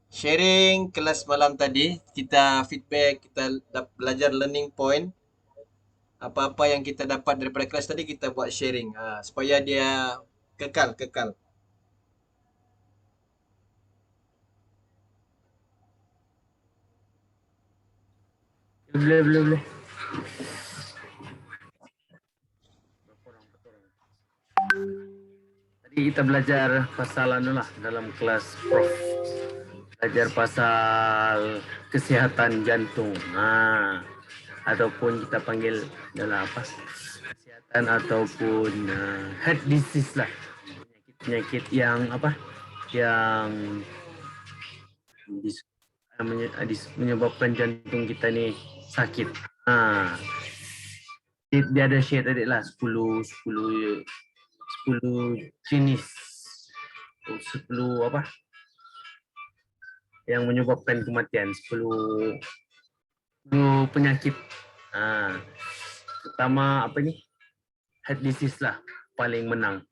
sharing kelas malam tadi, kita feedback, kita belajar learning point, apa-apa yang kita dapat daripada kelas tadi kita buat sharing, supaya dia kekal, kekal. Boleh. Tadi kita belajar pasal lah dalam kelas Prof. Belajar pasal kesehatan jantung. Ataupun kita panggil dalam apa? Kesehatan ataupun heart disease lah. Penyakit yang apa? Yang menyebabkan jantung kita ni sakit. Dia ada share tadi lah 10 jenis 10 apa yang menyebabkan kematian, 10 penyakit. Pertama apa ni, heart disease lah paling menang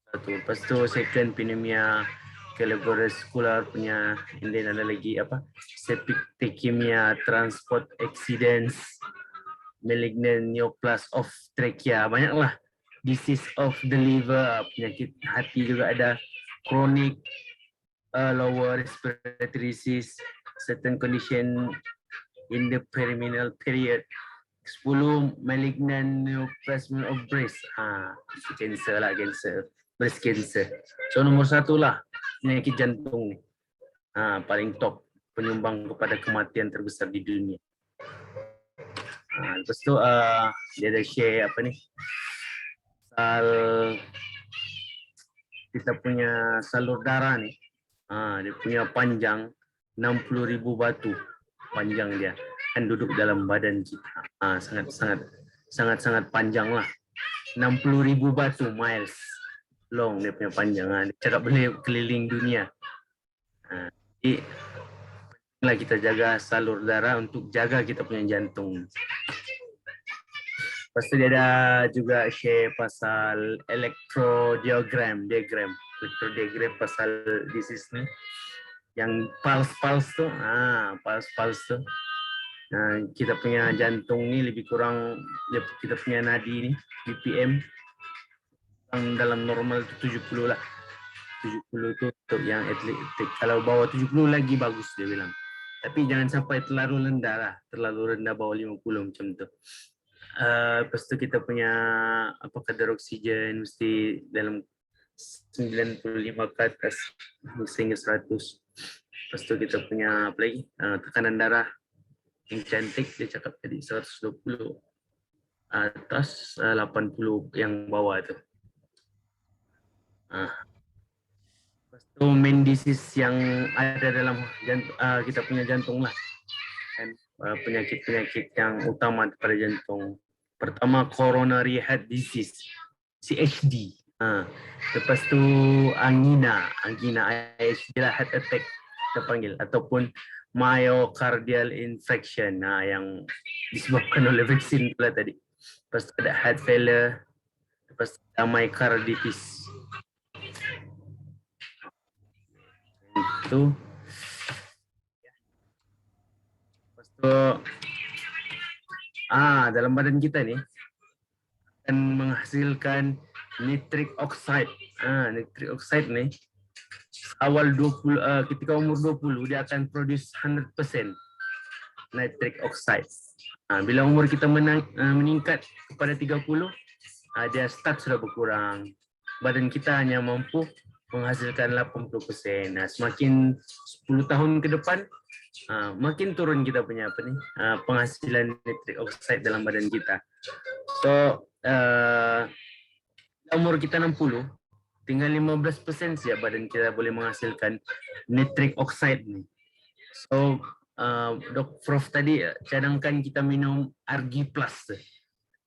satu. Lepas tu second pneumonia cerebrovascular punya, and then ada lagi apa, septicemia, transport accidents, malignant neoplasm of trachea, banyak lah. Disease of the liver, penyakit hati juga ada, chronic lower respiratory disease, certain condition in the perineal period, 10 malignant neoplasm of breast, cancer lah, cancer, breast cancer. So nomor 1 lah penyakit jantung, paling top, penyumbang kepada kematian terbesar di dunia. Lepas tu dia ada share apa ni, pasal kita punya salur darah ni, dia punya panjang 60,000 batu panjang dia, kan duduk dalam badan kita. Sangat-sangat panjang lah, 60,000 batu, miles long dia punya panjang. Dia cakap boleh keliling dunia. Jadi lah kita jaga salur darah untuk jaga kita punya jantung. Lepas tu dia ada juga share pasal electrodiagram pasal disease ni, yang pulse tu, pulse tu. Kita punya jantung ni lebih kurang, kita punya nadi ni BPM yang dalam normal tu 70 lah. 70 tu untuk yang atletik. Kalau bawah 70 lagi bagus dia bilang. Tapi jangan sampai terlalu rendah lah. Terlalu rendah bawah 50 macam tu. Lepas tu kita punya kadar oksigen mesti dalam 95 ke atas sehingga 100. Lepas tu kita punya apa lagi, tekanan darah yang cantik dia cakap tadi 120 atas, 80 yang bawah tu. Lepas tu main disease yang ada dalam kita punya jantung lah, kan, penyakit-penyakit yang utama pada jantung. Pertama, coronary heart disease, CHD. Lepas tu angina IHD lah, heart attack kita panggil, ataupun myocardial infarction, yang disebabkan oleh vaksin pula tadi. Lepas tu ada heart failure, lepas tu ada myocarditis. Itu. Lepas tu dalam badan kita ni akan menghasilkan nitric oxide. Nitric oxide ni awal 20, ketika umur 20 dia akan produce 100% nitric oxide. Bila umur kita meningkat kepada 30, dia start sudah berkurang. Badan kita hanya mampu menghasilkan 80%. Semakin 10 tahun ke depan, makin turun kita punya penghasilan nitric oxide dalam badan kita. So umur kita 60, tinggal 15% saja badan kita boleh menghasilkan nitric oxide ni. So Dok Prof tadi cadangkan kita minum RG Plus.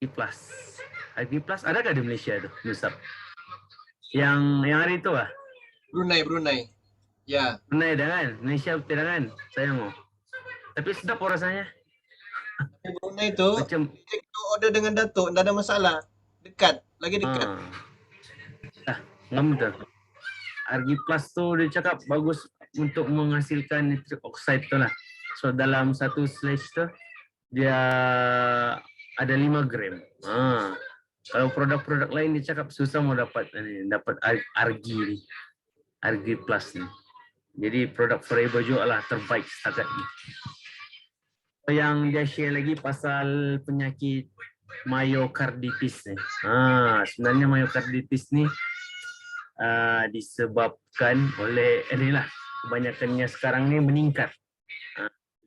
RG Plus adakah di Malaysia tu, Nusab? Yang hari tu lah. Brunei. Ya. Brunei dah kan? Malaysia tidak kan? Sayang oh. Tapi sedap rasanya. Tapi Brunei tu, macam kita order dengan Datuk, tak ada masalah. Dekat, lagi dekat. Ngam betul. RG Plus tu dia cakap bagus, untuk menghasilkan nitric oxide tu lah. So dalam satu sledge tu dia ada 5 gram. Kalau produk-produk lain dia cakap susah mau dapat RG ni. RG plus ni. Jadi produk Forever juga lah terbaik setakat ni. Yang dia share lagi pasal penyakit myocarditis ni. Sebenarnya myocarditis ni disebabkan oleh inilah kebanyakannya sekarang ni meningkat.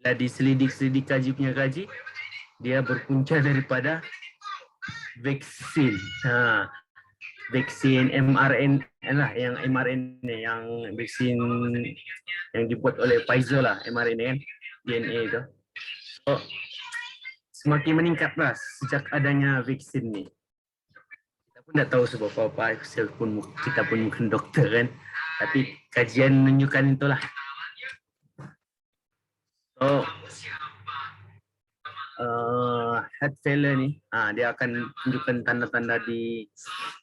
Bila diselidik-selidik kaji, dia berpunca daripada vaksin. Vaksin mRNA lah, yang mRNA, yang vaksin yang dibuat oleh Pfizer lah, mRNA kan, DNA tu. So, semakin meningkat lah sejak adanya vaksin ni. Kita pun tak tahu sebab apa, kita pun bukan doktor kan, tapi kajian menunjukkan itulah. So, heart failure ni, dia akan tunjukkan tanda-tanda di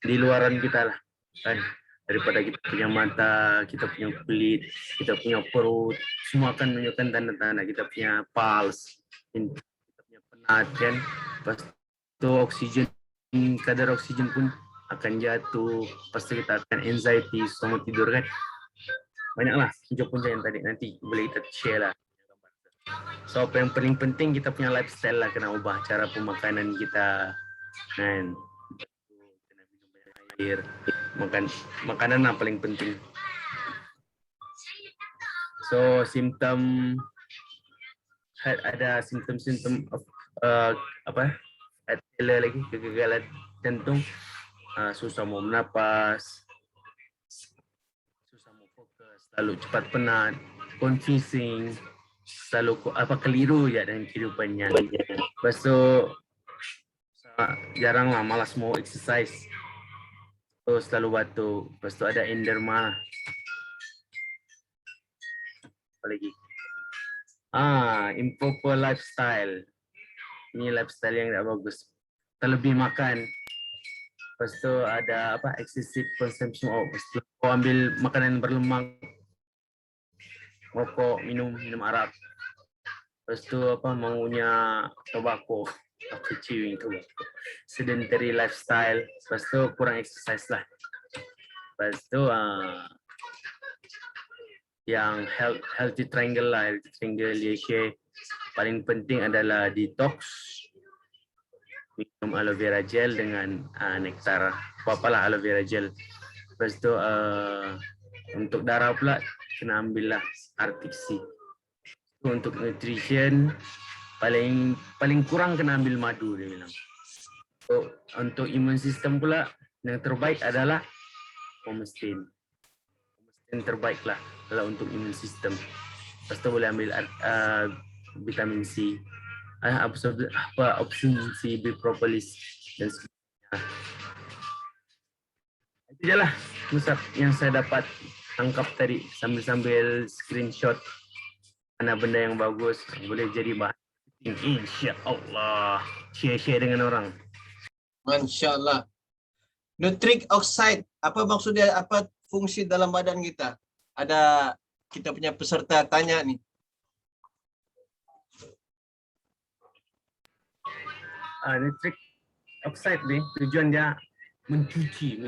luaran kita lah, kan? Daripada kita punya mata, kita punya kulit, kita punya perut, semua akan menunjukkan tanda-tanda. Kita punya pulse, kita punya penat kan. Lepas tu oksigen, kadar oksigen pun akan jatuh. Lepas tu kita akan anxiety, semua tidur kan. Banyaklah punca-punca yang tadi, nanti boleh kita share lah. So apa yang paling penting, kita punya lifestyle lah kena ubah, cara pemakanan kita kan. Kena minum banyak air, makanan lah paling penting. So simptom, ada simptom-simptom heart failure lagi, kegagalan jantung, susah mau bernapas, susah mau fokus, selalu cepat penat, confusing, selalu keliru je dalam kehidupannya. Lepas tu jarang lah, malas mau exercise, so selalu batuk. Lepas tu ada enderma. Apa lagi? Improper lifestyle. Ini lifestyle yang tak bagus, terlebih makan. Lepas tu ada excessive consumption of, kau ambil makanan berlemak, rokok, minum arak. Lepas tu maunya tobacco, chewing tu. Sedentary lifestyle. Lepas tu kurang exercise lah. Lepas tu yang healthy triangle lah, healthy triangle dia share. Paling penting adalah detox, minum aloe vera gel dengan nektar, apa-apalah aloe vera gel. Lepas tu untuk darah pula kena ambil lah Arctic Sea. Untuk nutrition paling kurang kena ambil madu, dia bilang. So, untuk immune system pula yang terbaik adalah homostatin. Homostatin terbaik lah kalau untuk immune system. Lepas tu boleh ambil vitamin C, opsin C, B propolis dan sebagainya. Itu je lah Musab yang saya dapat tangkap tadi, sambil screenshot mana benda yang bagus boleh jadi bahan. InsyaAllah share dengan orang. Masya Allah. Nitric oxide, apa maksudnya, apa fungsi dalam badan kita? Ada kita punya peserta tanya nih. Nitric oxide ni tujuan dia mencuci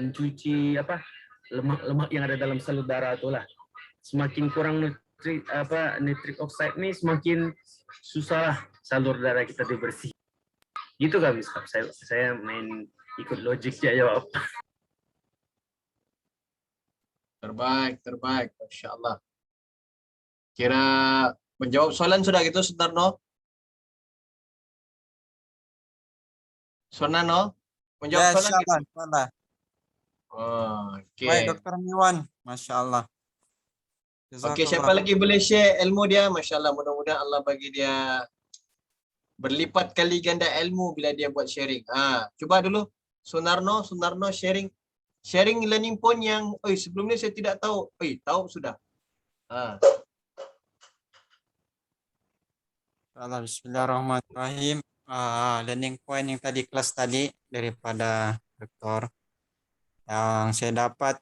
lemak yang ada dalam salur darah tu lah. Semakin kurang nitric oxide ni, semakin susah lah salur darah kita dibersih. Gitu kan Ustaz? Saya main ikut logik je jawab. Terbaik. Masya Allah. Kira menjawab soalan sudah gitu, Sunarno? Sunarno? Menjawab soalan gitu? Insya Oke. Baik, Dr. Miwan. Masya Allah. Oke, siapa lagi boleh share ilmu dia? Masya Allah, mudah-mudahan Allah bagi dia berlipat kali ganda ilmu bila dia buat sharing. Cuba dulu Sunarno sharing learning point yang sebelum ni saya tidak tahu. Tahu sudah. Bismillahirrahmanirrahim. Learning point yang tadi, kelas tadi daripada Doktor, yang saya dapat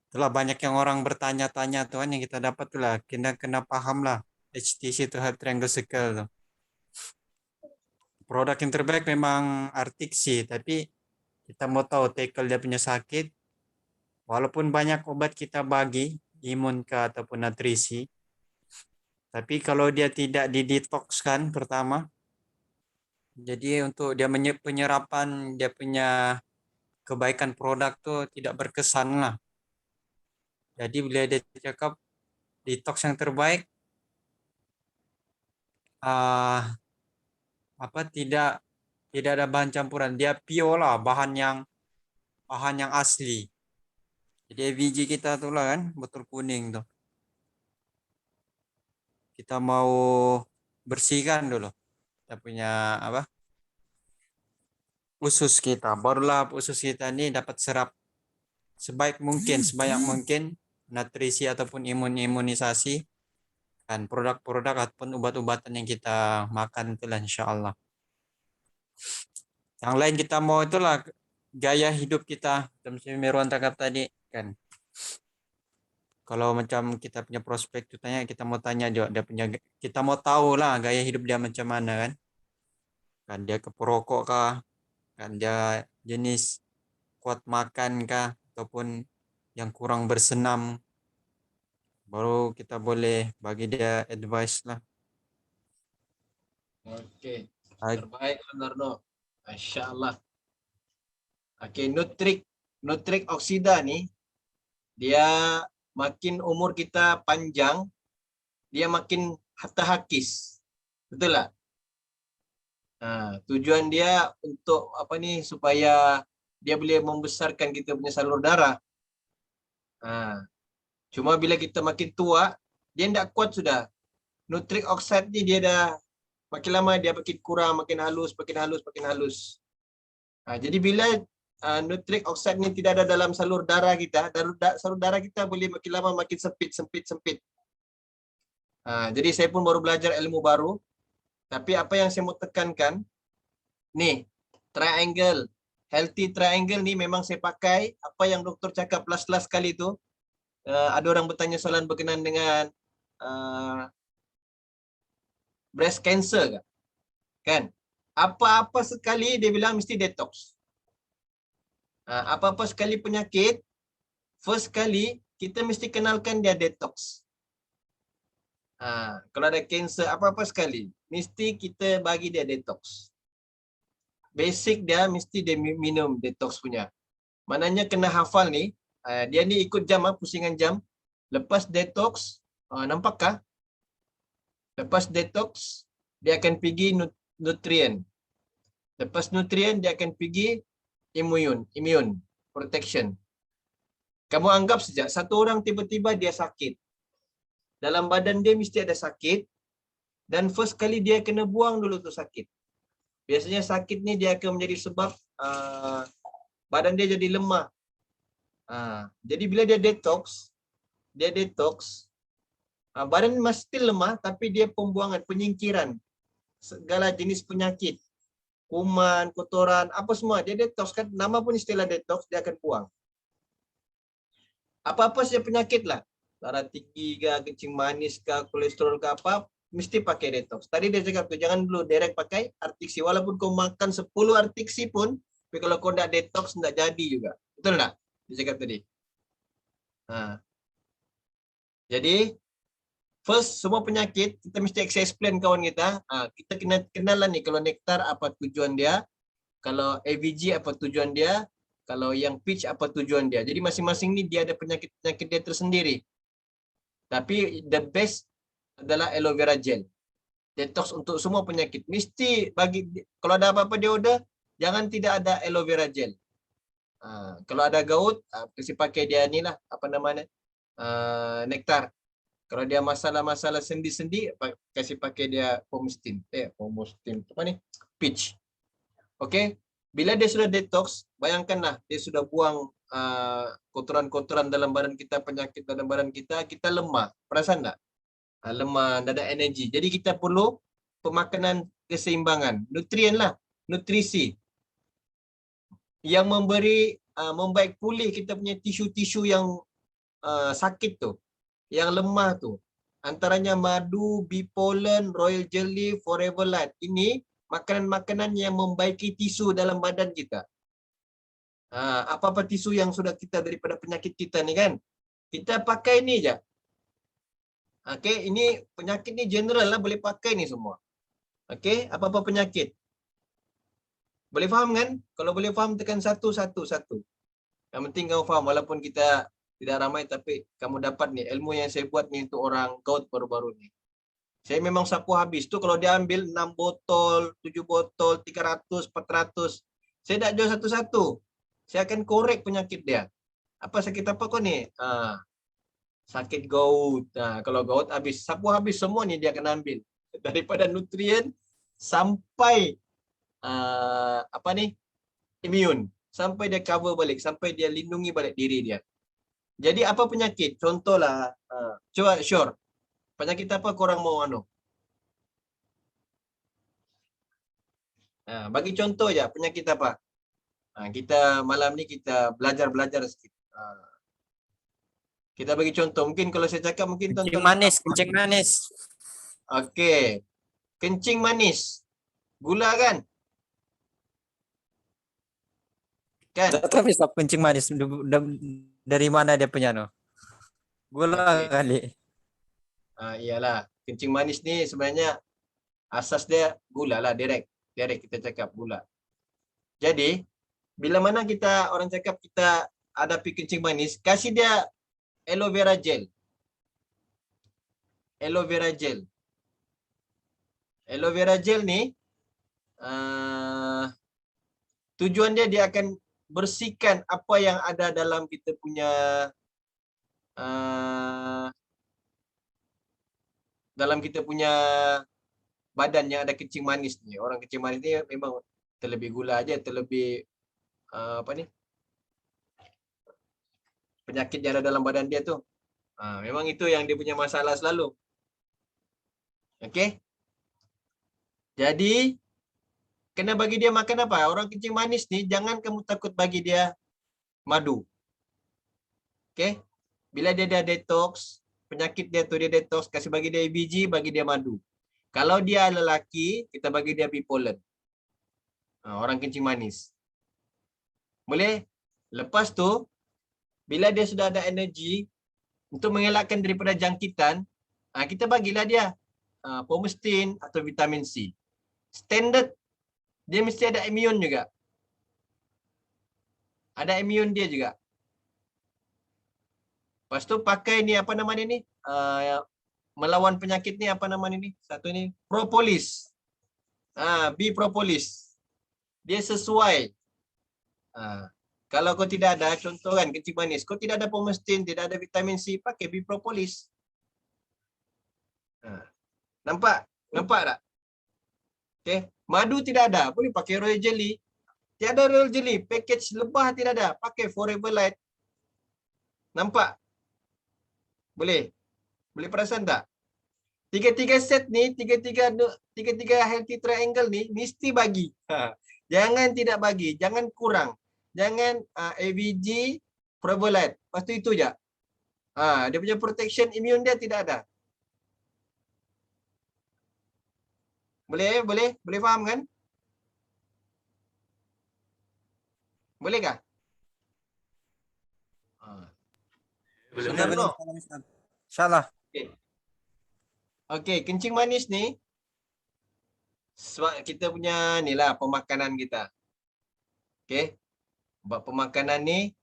Itulah banyak yang orang bertanya-tanya tuh kan, yang kita dapat tuh lah, kena paham lah HTC itu Heart Triangle Circle tuh. Produk yang terbaik memang Arctic Sea, tapi kita mau tahu tackle dia punya sakit, walaupun banyak obat kita bagi, Imunka ataupun nutrisi, tapi kalau dia tidak didetoxkan pertama, jadi untuk dia penyerapan dia punya kebaikan produk tuh tidak berkesan lah. Jadi bila dia cakap detox yang terbaik, ah apa tidak ada bahan campuran, dia pure lah, bahan yang asli. Jadi AVG kita tuh lah kan botol kuning tuh, kita mau bersihkan dulu kita punya apa usus kita, barulah usus kita ini dapat serap sebanyak mungkin nutrisi ataupun imunisasi kan produk-produk ataupun obat-obatan yang kita makan itulah insya Allah. Yang lain kita mau itulah gaya hidup kita, macam Mirwan cakap tadi kan. Kalau macam kita punya prospek tuh tanya, kita mau tanya juga dia punya, kita mau tahu lah gaya hidup dia macam mana kan. Kan dia ke perokok kah? Kan dia jenis kuat makan kah? Ataupun yang kurang bersenam? Baru kita boleh bagi dia advice lah. Oke, Ah, terbaik Narno. Masya Allah. Oke, Nutrik Oksida nih, dia makin umur kita panjang, dia makin hakis. Betul lah? Nah, tujuan dia untuk apa nih, supaya dia boleh membesarkan kita punya salur darah. Nah, cuma bila kita makin tua, dia tidak kuat sudah. Nutrik oxide ni dia dah makin lama dia makin kurang, makin halus, makin halus, makin halus. Jadi bila nutrik oxide ni tidak ada dalam salur darah kita, salur darah kita boleh makin lama makin sempit. Jadi saya pun baru belajar ilmu baru. Tapi apa yang saya mau tekankan, nih, triangle, healthy triangle ni memang saya pakai apa yang doktor cakap last kali tu. Ada orang bertanya soalan berkenaan dengan breast cancer kan? Apa-apa sekali dia bilang mesti detox. Apa-apa sekali penyakit, first kali kita mesti kenalkan dia detox. Kalau ada cancer apa-apa sekali, mesti kita bagi dia detox. Basic dia mesti dia minum detox punya. Maknanya kena hafal ni, dia ni ikut jam, pusingan jam. Lepas detox, nampakkah? Lepas detox, dia akan pergi nutrien. Lepas nutrien, dia akan pergi immune protection. Kamu anggap saja, satu orang tiba-tiba dia sakit. Dalam badan dia mesti ada sakit. Dan first kali dia kena buang dulu tu sakit. Biasanya sakit ni dia akan menjadi sebab badan dia jadi lemah. Jadi bila dia detox, badan masih still lemah, tapi dia pembuangan, penyingkiran segala jenis penyakit, kuman, kotoran, apa semua dia detox kan, nama pun istilah detox, dia akan buang. Apa-apa saja penyakit lah, darah tinggi ke, kencing manis ke, kolesterol ke apa, mesti pakai detox. Tadi dia cakap tu, jangan dulu direct pakai Arctic Sea, walaupun kau makan 10 Arctic Sea pun, tapi kalau kau tidak detox, tidak jadi juga. Betul tak? Dia cakap tadi. Jadi, first, semua penyakit, kita mesti explain kawan kita. Kita kena kenalan ni, kalau nektar apa tujuan dia, kalau AVG apa tujuan dia, kalau yang peach apa tujuan dia. Jadi masing-masing ni dia ada penyakit-penyakit dia tersendiri. Tapi the best adalah aloe vera gel. Detox untuk semua penyakit. Mesti bagi, kalau ada apa-apa dia order, jangan tidak ada aloe vera gel. Kalau ada gout, kasi pakai dia ni lah, apa namanya, nektar. Kalau dia masalah-masalah sendi-sendi, kasih pakai dia pomostin. Apa ni? Peach. Okey. Bila dia sudah detox, bayangkanlah dia sudah buang kotoran-kotoran dalam badan kita, penyakit dalam badan kita, kita lemah. Perasan tak? Lemah, tak ada energi. Jadi kita perlu pemakanan keseimbangan. Nutrien lah, nutrisi. Yang memberi, membaik pulih kita punya tisu-tisu yang sakit tu, yang lemah tu. Antaranya madu, bipolen, royal jelly, forever light. Ini makanan-makanan yang membaiki tisu dalam badan kita. Apa-apa tisu yang sudah kita daripada penyakit kita ni kan, kita pakai ni je. Okey, ini penyakit ni general lah, boleh pakai ni semua. Okey, apa-apa penyakit. Boleh faham kan? Kalau boleh faham tekan satu. Yang penting kamu faham, walaupun kita tidak ramai tapi kamu dapat ni ilmu yang saya buat ni untuk orang gout baru-baru ni. Saya memang sapu habis tu, kalau dia ambil 6 botol, 7 botol, 300, 400. Saya tak jual satu-satu. Saya akan korek penyakit dia. Apa sakit apa kau ni? Sakit gout. Kalau gout habis, sapu habis semua ni dia akan ambil. Daripada nutrien sampai immune. Sampai dia cover balik, sampai dia lindungi balik diri dia. Jadi apa penyakit? Contohlah, coba sure. Penyakit apa korang mau bagi contoh je, penyakit apa? Kita malam ni kita belajar sikit. Kita bagi contoh. Mungkin kalau saya cakap mungkin Kencing tonton. kencing manis. Okey. Kencing manis. Gula kan? Kan? Tak tahu stop kencing manis. Dari mana dia punya no? Gula Okey. kali. Iyalah. Kencing manis ni sebenarnya asas dia gula lah, direct kita cakap gula. Jadi, bila mana kita orang cakap kita hadapi kencing manis, kasih dia aloe vera gel. Aloe vera gel. Aloe vera gel ni tujuan dia akan bersihkan apa yang ada dalam kita punya badan yang ada kencing manis ni. Orang kencing manis ni memang terlebih gula aja, terlebih penyakit yang ada dalam badan dia tu. Memang itu yang dia punya masalah selalu. Okey. Jadi kena bagi dia makan apa? Orang kencing manis ni jangan kamu takut bagi dia madu. Okey. Bila dia dah detox, penyakit dia tu dia detox, kasih bagi dia ABG, bagi dia madu. Kalau dia lelaki, kita bagi dia bipolen. Orang kencing manis. Boleh? Lepas tu, bila dia sudah ada energi, untuk mengelakkan daripada jangkitan, kita bagilah dia pomestin atau vitamin C. Standard, dia mesti ada immune juga. Ada immune dia juga. Lepas tu pakai ni apa nama dia ni? Melawan penyakit ni apa nama ni? Satu ni propolis. Propolis. Dia sesuai. Kalau kau tidak ada, contoh kan kencing manis, kau tidak ada pomestin, tidak ada vitamin C, pakai propolis. Nampak? Nampak tak? Okay. Madu tidak ada, boleh pakai royal jelly. Tiada royal jelly, package lebah tidak ada, pakai forever light. Nampak? Boleh? Boleh perasan tak? Tiga-tiga set ni, tiga-tiga healthy triangle ni mesti bagi. Jangan tidak bagi, jangan kurang. Jangan AVG, forever light. Lepas tu itu je. Dia punya protection immune dia tidak ada. Boleh? Boleh? Boleh faham kan? Boleh kah? Senang no? InsyaAllah. Okey, kencing manis ni sebab kita punya ni lah pemakanan kita. Okey. Buat pemakanan ni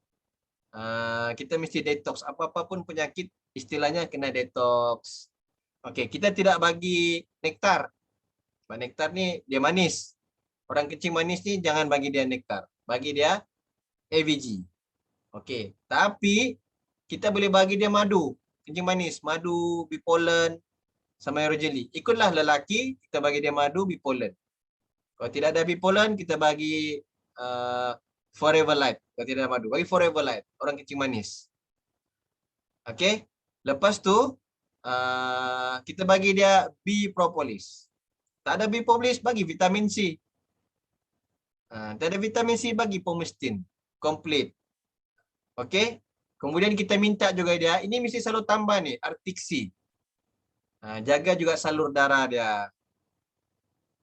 kita mesti detox. Apa-apa pun penyakit istilahnya kena detox. Okey, kita tidak bagi nektar. Sebab nektar ni dia manis. Orang kencing manis ni jangan bagi dia nektar. Bagi dia AVG. Okey, tapi kita boleh bagi dia madu. Kencing manis, madu, bipolen sama royal jelly. Ikutlah lelaki, kita bagi dia madu, bipolen. Kalau tidak ada bipolen, kita bagi forever light. Kalau tidak ada madu, bagi forever light. Orang kencing manis. Okey. Lepas tu, kita bagi dia B-propolis. Tak ada B-propolis, bagi vitamin C. Tak ada vitamin C, bagi pomestin. Complete. Okey. Kemudian kita minta juga dia, ini mesti selalu tambah nih, artiksi. Jaga juga salur darah dia.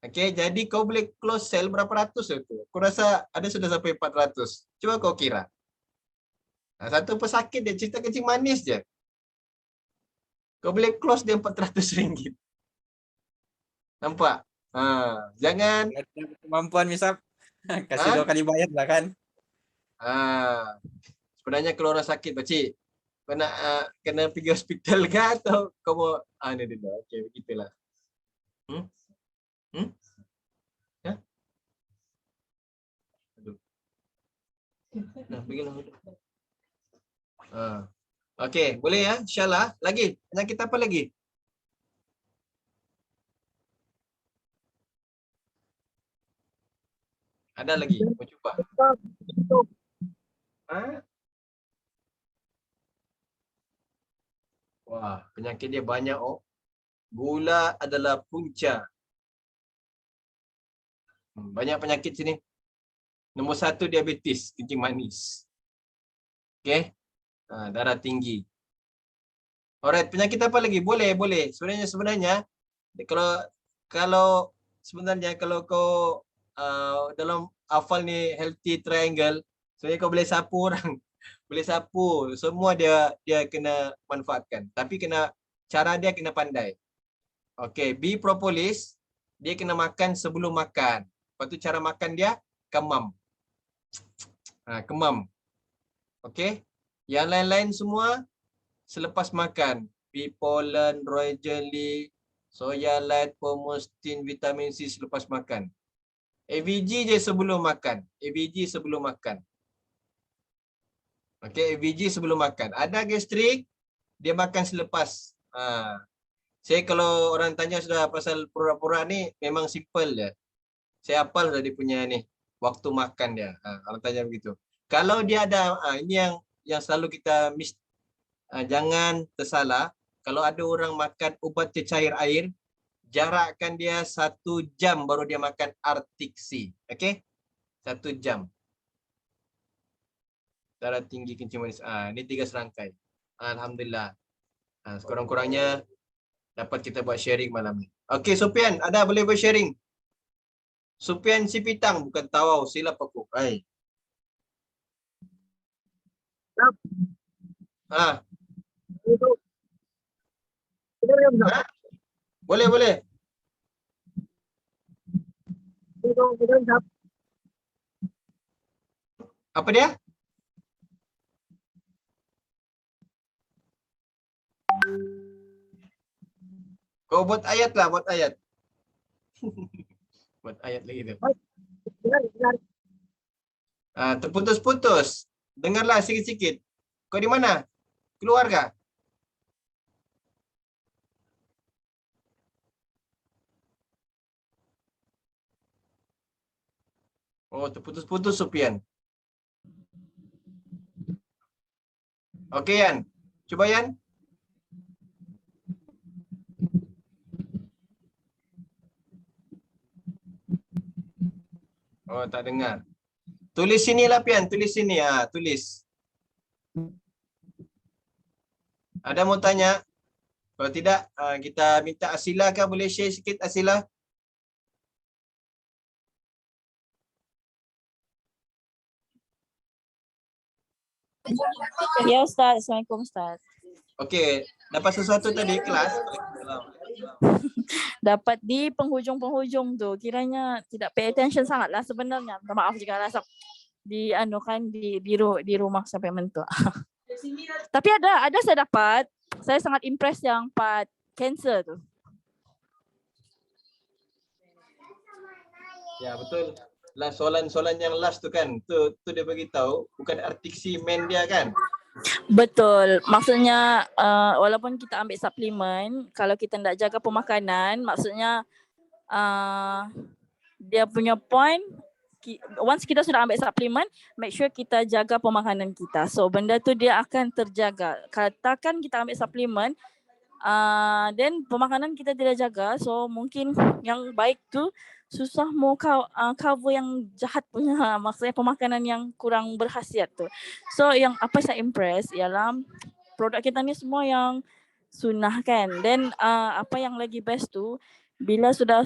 Okey, jadi kau boleh close sel berapa ratus itu? Aku rasa ada sudah sampai 400. Coba kau kira. Satu pesakit dia cerita kencing manis je. Kau boleh close dia RM400. Nampak? Jangan. Kalau tidak kemampuan misal kasih Ha? 2 kali bayar lah kan. Sebenarnya kalau orang sakit, pakcik, kau nak kena pergi hospital ke atau kau mau ni dulu. Okey, begitulah. Hmm? Ya? Aduh. Nah, pergilah. Okey, boleh ya? InsyaAllah. Lagi? Penyakit apa lagi? Ada lagi? Mau cuba? Wah, penyakit dia banyak. Gula adalah punca. Banyak penyakit sini. Nombor 1 diabetes, kencing manis. Okey. Darah tinggi. Alright, penyakit apa lagi? Boleh. Sebenarnya kalau sebenarnya kalau kau dalam hafal ni healthy triangle, sebenarnya kau boleh sapu orang. Boleh sapu. Semua dia kena manfaatkan. Tapi cara dia kena pandai. Okey, B propolis, dia kena makan sebelum makan. Lepas tu cara makan dia kemam. Kemam. Okey. Yang lain-lain semua selepas makan. Pea pollen, royal jelly, soya light, pomostin, vitamin C selepas makan. AVG je sebelum makan. AVG sebelum makan. Okey, AVG sebelum makan. Ada gastrik, dia makan selepas. Saya kalau orang tanya sudah pasal pura-pura ni memang simple je. Saya hafal dah dia punya ni waktu makan dia. Kalau tanya begitu. Kalau dia ada ini yang selalu kita jangan tersalah. Kalau ada orang makan ubat cecair air, jarakkan dia 1 jam baru dia makan artiksi. Okey? 1 jam. Darah tinggi, kencing manis. Ini 3 serangkai. Alhamdulillah. Sekurang-kurangnya dapat kita buat sharing malam ni. Okey, Supian, ada boleh buat sharing? Supian Sipitang, bukan Tawau, silap aku. Hai. Boleh. Apa dia? Kau buat ayat lah, buat ayat. Buat ayat lagi tu. Terputus-putus. Dengarlah sikit-sikit. Kau di mana? Keluar kah? Oh, terputus-putus Supian. Okey, Yan. Cuba, Yan. Oh, tak dengar. Tulis sini lah, Pian. Tulis sini. Tulis. Ada mau tanya? Kalau tidak, kita minta Asila kah? Boleh share sikit Asila? Ya Ustaz, Assalamualaikum Ustaz. Okey, dapat sesuatu tadi kelas? Dapat di penghujung-penghujung tu, kiranya tidak pay attention sangat lah sebenarnya. Minta maaf jika rasa di rumah sampai mentua. Tapi ada saya dapat. Saya sangat impress yang part cancer tu. Ya, betul. Lah soalan-soalan yang last tu kan, tu dia bagi tahu bukan artiksi men dia kan. Betul. Maksudnya walaupun kita ambil suplemen, kalau kita tidak jaga pemakanan, maksudnya dia punya point, once kita sudah ambil suplemen, make sure kita jaga pemakanan kita. So benda tu dia akan terjaga. Katakan kita ambil suplemen, then pemakanan kita tidak jaga, so mungkin yang baik tu susah mau cover yang jahat punya, maksudnya pemakanan yang kurang berkhasiat tu. So yang apa saya impress ialah produk kita ni semua yang sunnah kan. Then apa yang lagi best tu, bila sudah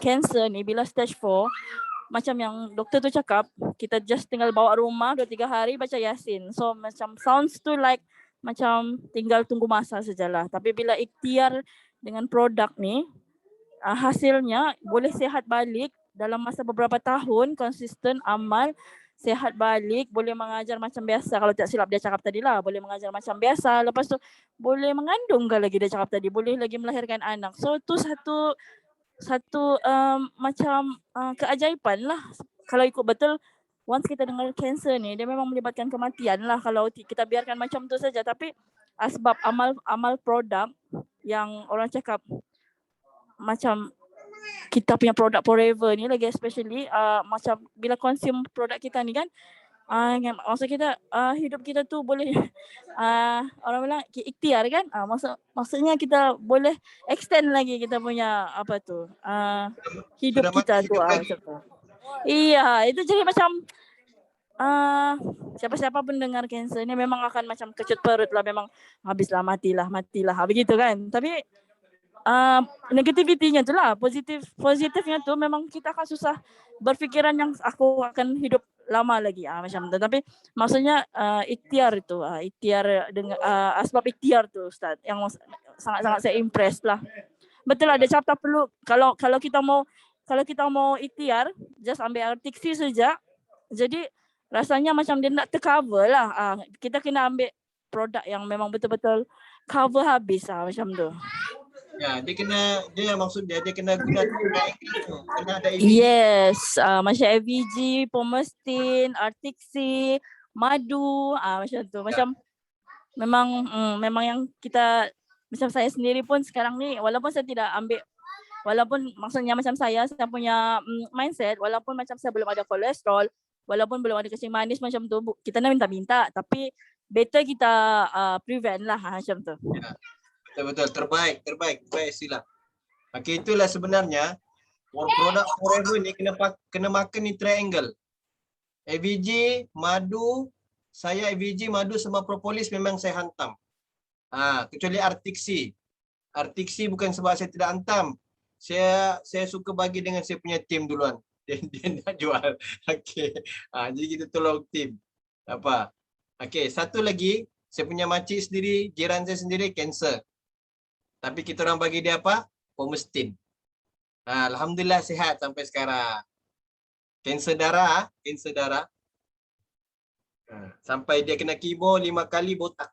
cancer ni, bila stage 4, macam yang doktor tu cakap, kita just tinggal bawa rumah 2-3 hari baca Yasin. So macam sounds tu like macam tinggal tunggu masa sajalah. Tapi bila ikhtiar dengan produk ni, hasilnya boleh sihat balik dalam masa beberapa tahun, konsisten amal, sihat balik, boleh mengajar macam biasa. Kalau tak silap dia cakap tadi lah, boleh mengajar macam biasa. Lepas tu boleh mengandung ke lagi dia cakap tadi, boleh lagi melahirkan anak. So tu satu macam keajaiban lah. Kalau ikut betul, once kita dengar cancer ni, dia memang melibatkan kematian lah kalau kita biarkan macam tu saja. Tapi sebab amal produk yang orang cakap macam kita punya produk forever ni lagi especially macam bila consume produk kita ni kan, maksud kita hidup kita tu boleh orang bilang ikhtiar kan, maksudnya kita boleh extend lagi kita punya apa tu hidup Sudah kita mati tu hidup lagi. macam tu. Iya, itu jadi macam siapa-siapa pun dengar cancer ni memang akan macam kecut perut lah, memang habislah, matilah begitu kan. Tapi negativitinya tu lah, positifnya tu memang kita akan susah berfikiran yang aku akan hidup lama lagi macam tu. Tapi maksudnya ikhtiar tu, ikhtiar dengan asbab ikhtiar tu Ustaz yang sangat-sangat saya impress lah. Betul lah, dia cakap perlu kalau kita mau ikhtiar just ambil artiksi saja. Jadi rasanya macam dia nak tercover lah. Kita kena ambil produk yang memang betul-betul cover habis macam tu. Ya, dia maksud dia kena guna triangle tu. Kena ada AVG. Yes, macam AVG, Pomestin, Artiksi, Madu, macam tu. Macam memang yang kita, macam saya sendiri pun sekarang ni, walaupun saya tidak ambil, walaupun maksudnya macam saya punya mindset, walaupun macam saya belum ada kolesterol, walaupun belum ada kencing manis macam tu, kita nak minta-minta, tapi better kita prevent lah macam tu. Ya. Betul, terbaik sila. Okey, itulah sebenarnya produk forever ni kena makan ni triangle. AVG, madu, saya AVG, madu sama propolis memang saya hantam. Kecuali Artiksi. Artiksi bukan sebab saya tidak hantam. Saya suka bagi dengan saya punya tim duluan. Dia nak jual. Okey. Jadi kita tolong tim. Apa? Okey, satu lagi, saya punya makcik sendiri, jiran saya sendiri kanser. Tapi kita orang bagi dia apa? Pomestin. Alhamdulillah sihat sampai sekarang. Kanser darah. Sampai dia kena kemo 5 kali botak.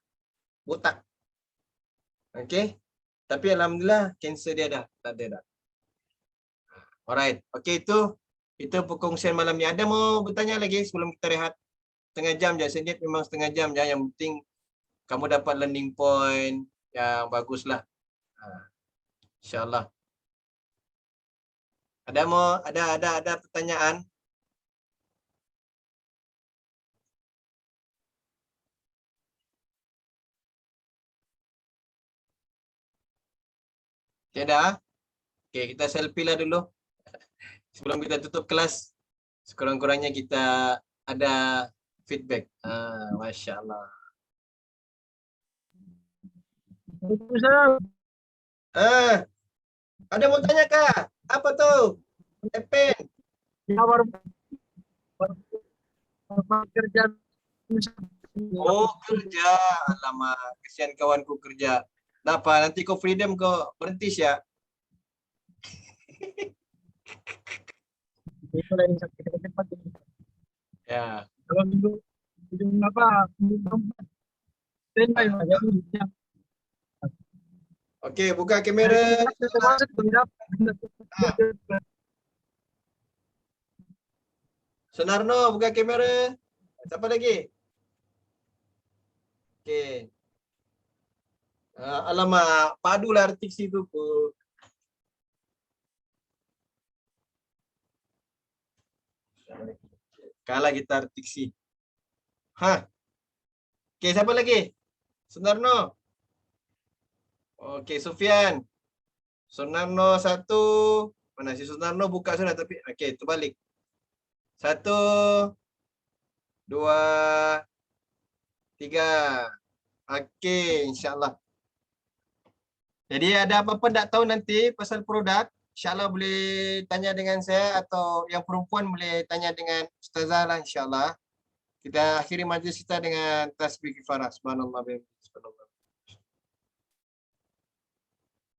Okey. Tapi alhamdulillah kanser dia dah tak ada dah. Alright. Okey, itu perkongsian malam ni. Ada mau bertanya lagi sebelum kita rehat? Setengah jam je. Saya memang setengah jam je. Yang penting kamu dapat learning point yang baguslah. InsyaAllah. Ada pertanyaan? Tiada? Okey, kita selfie lah dulu. Sebelum kita tutup kelas. Sekurang-kurangnya kita ada feedback. Masya Allah. Ada mau tanya kah? Apa tu? Pen. Kerja. Oh, kerja. Alamak, kesian kawanku kerja. Kenapa? Nanti kau freedom kau berhenti ya? Itu lain sakit cepat. Ya. Kalau minggu apa? Standby aja. Okey, buka kamera. Sunarno, buka kamera. Siapa lagi? Okey. Alamak, padulah artiksi tu. Kalah kita artiksi. Okey, siapa lagi? Sunarno. Okey, Sufian. Sunarno 1. Mana si Sunarno buka sudah tapi okey, terbalik. 1 2 3. Okey, insya-Allah. Jadi ada apa-apa tak tahu nanti pasal produk, insya-Allah boleh tanya dengan saya atau yang perempuan boleh tanya dengan Ustazah lah insya-Allah. Kita akhiri majlis kita dengan tasbih kifarah. Subhanallah. Subhanallah.